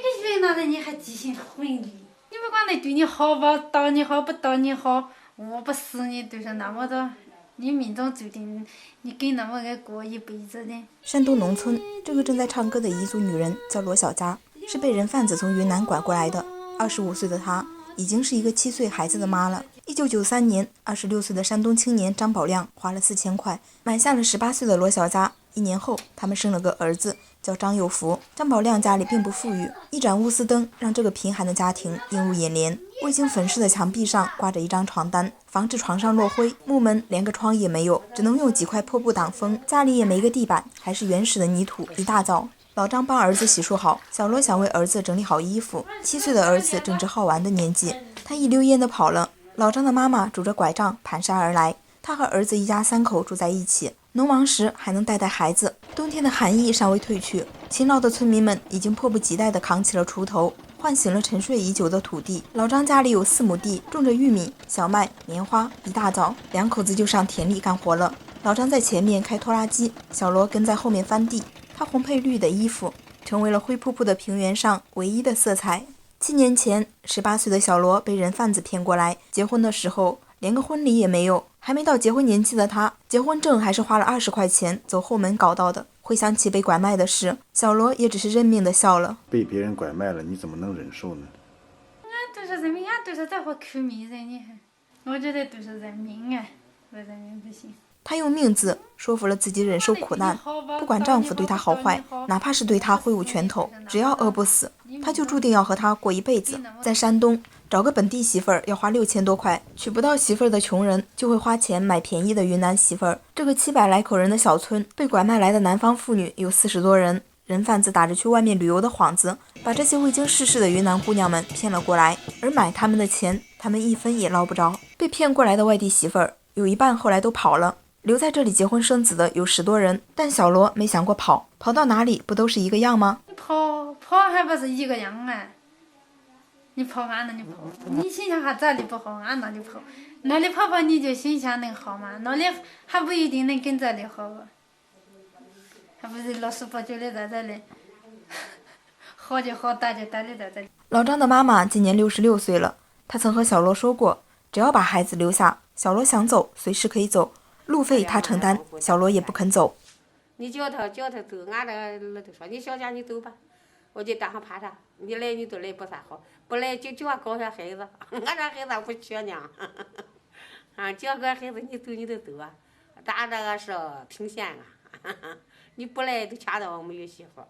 个云南人你还记性很厉，你不管他对你好吧，打你好不打你好，饿不死你，对上那么多，你命中注定你跟那么个过一辈子的。山东农村，这个正在唱歌的彝族女人叫罗小佳，是被人贩子从云南拐过来的。25岁的她已经是一个7岁孩子的妈了。1993年，26岁的山东青年张宝亮花了4000块买下了18岁的罗小佳。1年后，他们生了个儿子，叫张有福。张宝亮家里并不富裕，一盏钨丝灯让这个贫寒的家庭映入眼帘。未经粉饰的墙壁上挂着一张床单，防止床上落灰。木门连个窗也没有，只能用几块破布挡风。家里也没个地板，还是原始的泥土。一大早，老张帮儿子洗漱好，小罗想为儿子整理好衣服。7岁的儿子正值好玩的年纪，他一溜烟地跑了。老张的妈妈拄着拐杖蹒跚而来，他和儿子一家3口住在一起。农忙时还能带孩子，冬天的寒意尚未退去，勤劳的村民们已经迫不及待地扛起了锄头，唤醒了沉睡已久的土地。老张家里有4亩地，种着玉米、小麦、棉花。一大早，2口子就上田里干活了。老张在前面开拖拉机，小罗跟在后面翻地。他红配绿的衣服成为了灰扑扑的平原上唯一的色彩。7年前，18岁的小罗被人贩子骗过来，结婚的时候连个婚礼也没有。还没到结婚年纪的他，结婚证还是花了20块钱走后门搞到的。回想起被拐卖的事，小罗也只是认命的笑了。被别人拐卖了，你怎么能忍受呢？俺都是人命，俺都是在乎口命人，你看，我觉得都是人命啊，我人命不行。她用命字说服了自己忍受苦难，不管丈夫对她好坏，哪怕是对她挥舞拳头，只要饿不死，她就注定要和他过一辈子。在山东找个本地媳妇儿要花6000多块，娶不到媳妇儿的穷人就会花钱买便宜的云南媳妇儿。这个700来口人的小村，被拐卖来的南方妇女有40多人。人贩子打着去外面旅游的幌子，把这些未经世事的云南姑娘们骗了过来，而买他们的钱，他们一分也捞不着。被骗过来的外地媳妇儿，有一半后来都跑了。留在这里结婚生子的有10多人，但小罗没想过跑，跑到哪里不都是一个样吗？你跑还不是一个样啊？你跑俺那里跑，你心想还这里不好，俺那里跑，那里跑你就心想能好吗？那里还不一定能跟这里好啊，还不是老实巴交的在这里，好就好，大就大的在这里。老张的妈妈今年66岁了，她曾和小罗说过，只要把孩子留下，小罗想走随时可以走。路费他承担，小罗也不肯走。你叫他走，俺那都说你小家你走吧，我就当上怕啥？你来你都来不啥好，不来就叫俺搞下孩子，俺这孩子不缺娘，叫个孩子你走你就走啊，咱这个是挺闲啊，你不来都掐到我没有媳妇。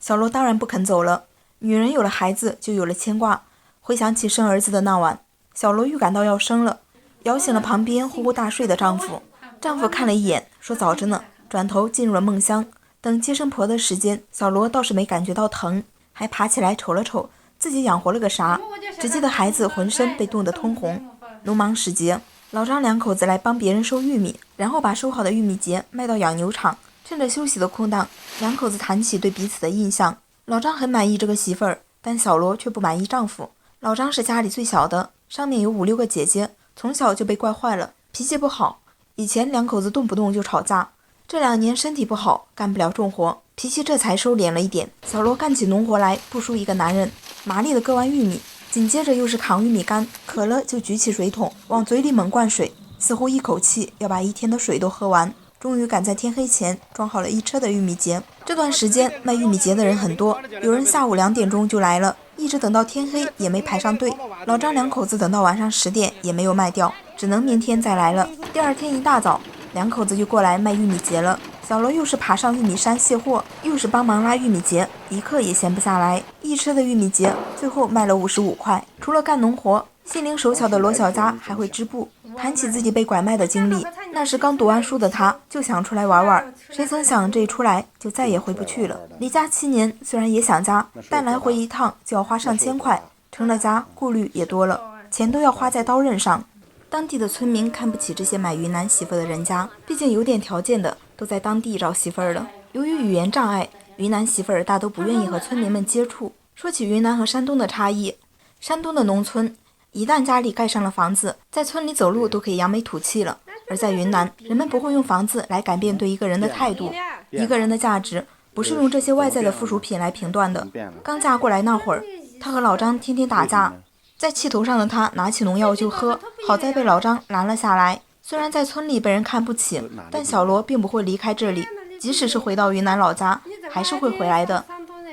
小罗当然不肯走了，女人有了孩子就有了牵挂。回想起生儿子的那晚，小罗预感到要生了，摇醒了旁边呼呼大睡的丈夫。丈夫看了一眼，说早着呢，转头进入了梦乡。等接生婆的时间，小罗倒是没感觉到疼，还爬起来瞅了瞅自己养活了个啥，只记得孩子浑身被冻得通红。农忙时节，老张2口子来帮别人收玉米，然后把收好的玉米秸卖到养牛场。趁着休息的空档，2口子谈起对彼此的印象。老张很满意这个媳妇儿，但小罗却不满意丈夫。老张是家里最小的，上面有5、6个姐姐，从小就被惯坏了，脾气不好。以前2口子动不动就吵架，这2年身体不好，干不了重活，脾气这才收敛了一点。小罗干起农活来不输一个男人，麻利的割完玉米，紧接着又是扛玉米杆，渴了就举起水桶往嘴里猛灌水，似乎一口气要把1天的水都喝完。终于赶在天黑前装好了1车的玉米秸。这段时间卖玉米秸的人很多，有人下午2点钟就来了，一直等到天黑也没排上队。老张2口子等到晚上10点也没有卖掉，只能明天再来了。第2天一大早，2口子就过来卖玉米秸了。小罗又是爬上玉米山卸货，又是帮忙拉玉米秸，一刻也闲不下来。1车的玉米秸最后卖了55块。除了干农活，心灵手巧的罗小佳还会织布。谈起自己被拐卖的经历，那时刚读完书的她就想出来玩玩，谁曾想这一出来就再也回不去了。离家7年，虽然也想家，但来回一趟就要花上千块，成了家顾虑也多了，钱都要花在刀刃上。当地的村民看不起这些买云南媳妇的人家，毕竟有点条件的都在当地找媳妇儿了。由于语言障碍，云南媳妇儿大都不愿意和村民们接触。说起云南和山东的差异，山东的农村一旦家里盖上了房子，在村里走路都可以扬眉吐气了。而在云南，人们不会用房子来改变对一个人的态度，一个人的价值不是用这些外在的附属品来评断的。刚嫁过来那会儿，她和老张天天打架，在气头上的她拿起农药就喝，好在被老张拦了下来。虽然在村里被人看不起，但小罗并不会离开这里，即使是回到云南老家，还是会回来的。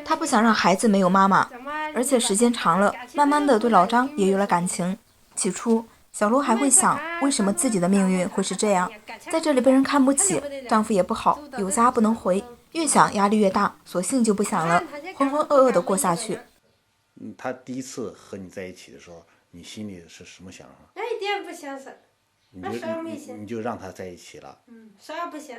她不想让孩子没有妈妈，而且时间长了，慢慢的对老张也有了感情。起初小罗还会想，为什么自己的命运会是这样，在这里被人看不起，丈夫也不好，有家不能回，越想压力越大，索性就不想了，浑浑噩噩的过下去。他第一次和你在一起的时候，你心里是什么想法？一点不想事，你就让他在一起了。啥不想，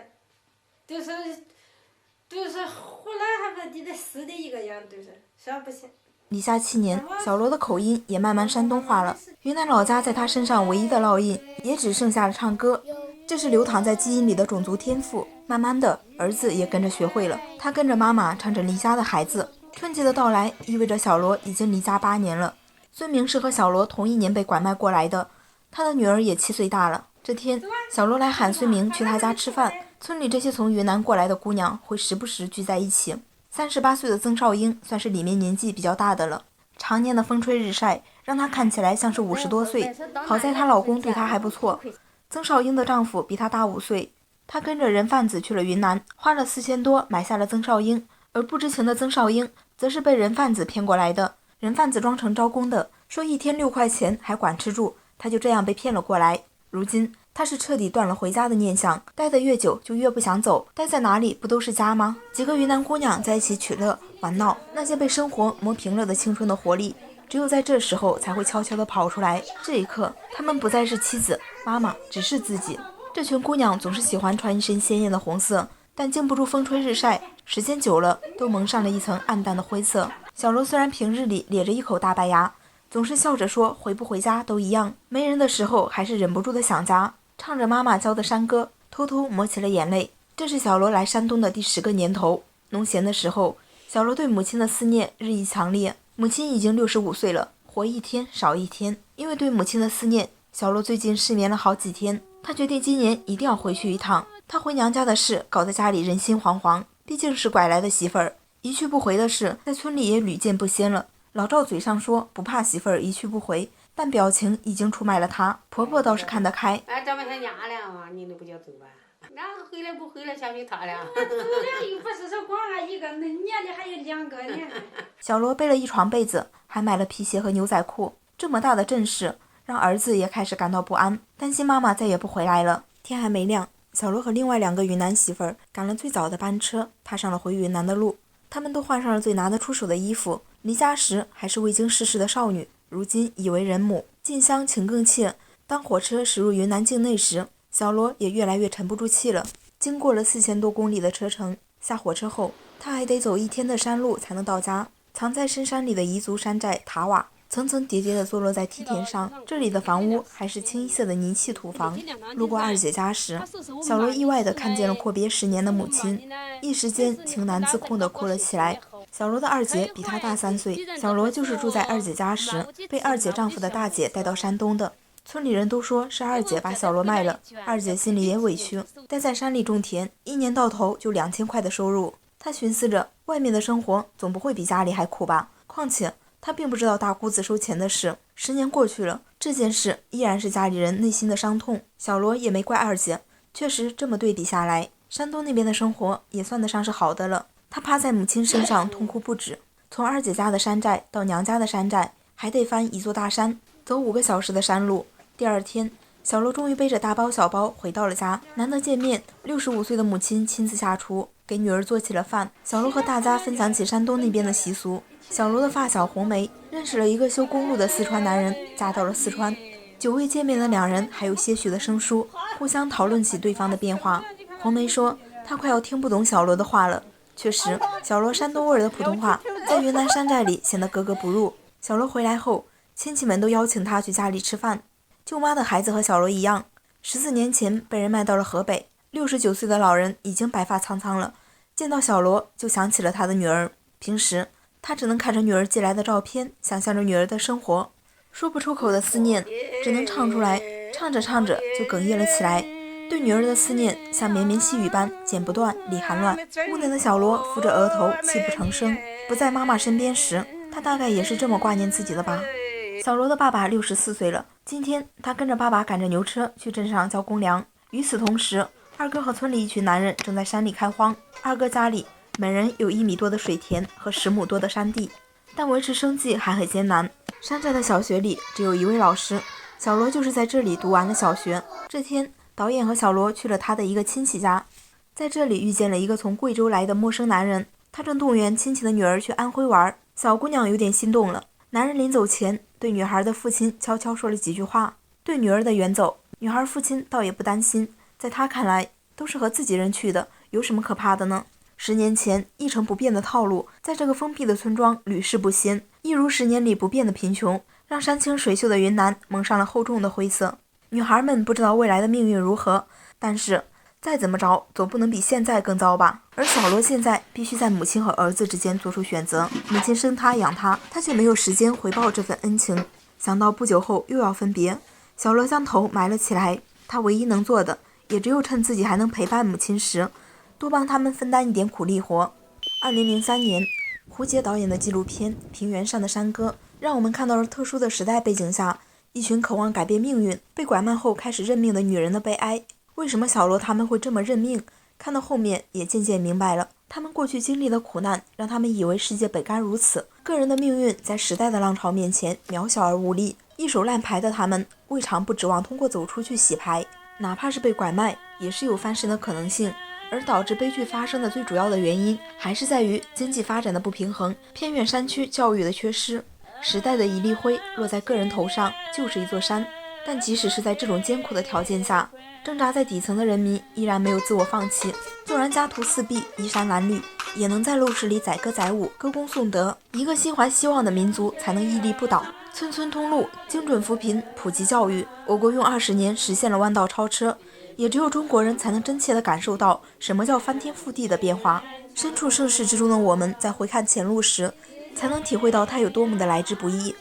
就是后来还不你得死的一个样，就是啥不想。离家7年，小罗的口音也慢慢山东话了。云南老家在他身上唯一的烙印，也只剩下了唱歌，这是流淌在基因里的种族天赋。慢慢的，儿子也跟着学会了，他跟着妈妈唱着离家的孩子。春节的到来意味着小罗已经离家8年了。孙明是和小罗同一年被拐卖过来的，他的女儿也7岁大了。这天，小罗来喊孙明去他家吃饭。村里这些从云南过来的姑娘会时不时聚在一起。38岁的曾少英算是里面年纪比较大的了，常年的风吹日晒让她看起来像是50多岁，好在她老公对她还不错。曾少英的丈夫比她大5岁，她跟着人贩子去了云南，花了4000多买下了曾少英，而不知情的曾少英则是被人贩子骗过来的。人贩子装成招工的，说1天6块钱还管吃住，她就这样被骗了过来。如今她是彻底断了回家的念想，待得越久就越不想走，待在哪里不都是家吗？几个云南姑娘在一起取乐玩闹，那些被生活磨平了的青春的活力，只有在这时候才会悄悄地跑出来。这一刻，她们不再是妻子妈妈，只是自己。这群姑娘总是喜欢穿一身鲜艳的红色，但经不住风吹日晒，时间久了都蒙上了一层暗淡的灰色。小罗虽然平日里咧着一口大白牙，总是笑着说回不回家都一样，没人的时候还是忍不住的想家，唱着妈妈教的山歌，偷偷抹起了眼泪。这是小罗来山东的第10个年头。农闲的时候，小罗对母亲的思念日益强烈。母亲已经65岁了，活1天少1天。因为对母亲的思念，小罗最近失眠了好几天。他决定今年一定要回去一趟。他回娘家的事搞得家里人心惶惶，毕竟是拐来的媳妇儿，一去不回的事在村里也屡见不鲜了。老赵嘴上说不怕媳妇儿一去不回，但表情已经出卖了他。婆婆倒是看得开，咱们他娘了嘛，你都不叫走吧？那回来不回来，相信他了。走了又不是说光俺一个，那年里还有2个呢。小罗背了一床被子，还买了皮鞋和牛仔裤。这么大的阵势，让儿子也开始感到不安，担心妈妈再也不回来了。天还没亮，小罗和另外2个云南媳妇儿赶了最早的班车，踏上了回云南的路。他们都换上了最拿得出手的衣服。离家时还是未经世事的少女，如今已为人母。近乡情更怯，当火车驶入云南境内时，小罗也越来越沉不住气了。经过了4000多公里的车程，下火车后，他还得走1天的山路才能到家。藏在深山里的彝族山寨塔瓦，层层叠叠地坐落在梯田上。这里的房屋还是清一色的泥砌土房。路过二姐家时，小罗意外地看见了阔别10年的母亲，一时间情难自控地哭了起来。小罗的二姐比他大3岁，小罗就是住在二姐家时，被二姐丈夫的大姐带到山东的。村里人都说是二姐把小罗卖了，二姐心里也委屈，待在山里种田，1年到头就2000块的收入。她寻思着，外面的生活总不会比家里还苦吧？况且她并不知道大姑子收钱的事。10年过去了，这件事依然是家里人内心的伤痛。小罗也没怪二姐，确实这么对比下来，山东那边的生活也算得上是好的了。他趴在母亲身上痛哭不止。从二姐家的山寨到娘家的山寨，还得翻一座大山，走5个小时的山路。第2天，小罗终于背着大包小包回到了家。难得见面，65岁的母亲亲自下厨，给女儿做起了饭。小罗和大家分享起山东那边的习俗。小罗的发小红梅认识了一个修公路的四川男人，嫁到了四川。久未见面的2人还有些许的生疏，互相讨论起对方的变化。红梅说，她快要听不懂小罗的话了。确实，小罗山东味儿的普通话在云南山寨里显得格格不入。小罗回来后，亲戚们都邀请他去家里吃饭。舅妈的孩子和小罗一样，14年前被人卖到了河北。69岁的老人已经白发苍苍了，见到小罗就想起了他的女儿。平时他只能看着女儿寄来的照片，想象着女儿的生活，说不出口的思念只能唱出来，唱着唱着就哽咽了起来。对女儿的思念像绵绵细雨般剪不断理还乱。无奈的小罗扶着额头泣不成声。不在妈妈身边时，他大概也是这么挂念自己的吧。小罗的爸爸64岁了，今天他跟着爸爸赶着牛车去镇上交公粮。与此同时，二哥和村里一群男人正在山里开荒。二哥家里每人有1米多的水田和10亩多的山地，但维持生计还很艰难。山寨的小学里只有1位老师，小罗就是在这里读完了小学。这天，导演和小罗去了他的一个亲戚家，在这里遇见了一个从贵州来的陌生男人，他正动员亲戚的女儿去安徽玩。小姑娘有点心动了，男人临走前对女孩的父亲悄悄说了几句话。对女儿的远走，女孩父亲倒也不担心，在他看来都是和自己人去的，有什么可怕的呢？10年前一成不变的套路，在这个封闭的村庄屡试不鲜，一如10年里不变的贫穷，让山清水秀的云南蒙上了厚重的灰色。女孩们不知道未来的命运如何，但是再怎么着总不能比现在更糟吧。而小罗现在必须在母亲和儿子之间做出选择，母亲生他养他，他却没有时间回报这份恩情。想到不久后又要分别，小罗将头埋了起来。他唯一能做的也只有趁自己还能陪伴母亲时，多帮他们分担一点苦力活。2003年，胡杰导演的纪录片《平原上的山歌》让我们看到了特殊的时代背景下，一群渴望改变命运、被拐卖后开始认命的女人的悲哀。为什么小罗他们会这么认命？看到后面也渐渐明白了，他们过去经历的苦难让他们以为世界本该如此，个人的命运在时代的浪潮面前渺小而无力。一手烂牌的他们未尝不指望通过走出去洗牌，哪怕是被拐卖也是有翻身的可能性。而导致悲剧发生的最主要的原因还是在于经济发展的不平衡，偏远山区教育的缺失。时代的一粒灰落在个人头上就是一座山，但即使是在这种艰苦的条件下，挣扎在底层的人民依然没有自我放弃，纵然家徒四壁、衣衫褴褛，也能在陋室里载歌载舞、歌功颂德。一个心怀希望的民族才能屹立不倒。村村通路、精准扶贫、普及教育，我国用20年实现了弯道超车，也只有中国人才能真切地感受到什么叫翻天覆地的变化。身处盛世之中的我们，在回看前路时，才能体会到它有多么的来之不易。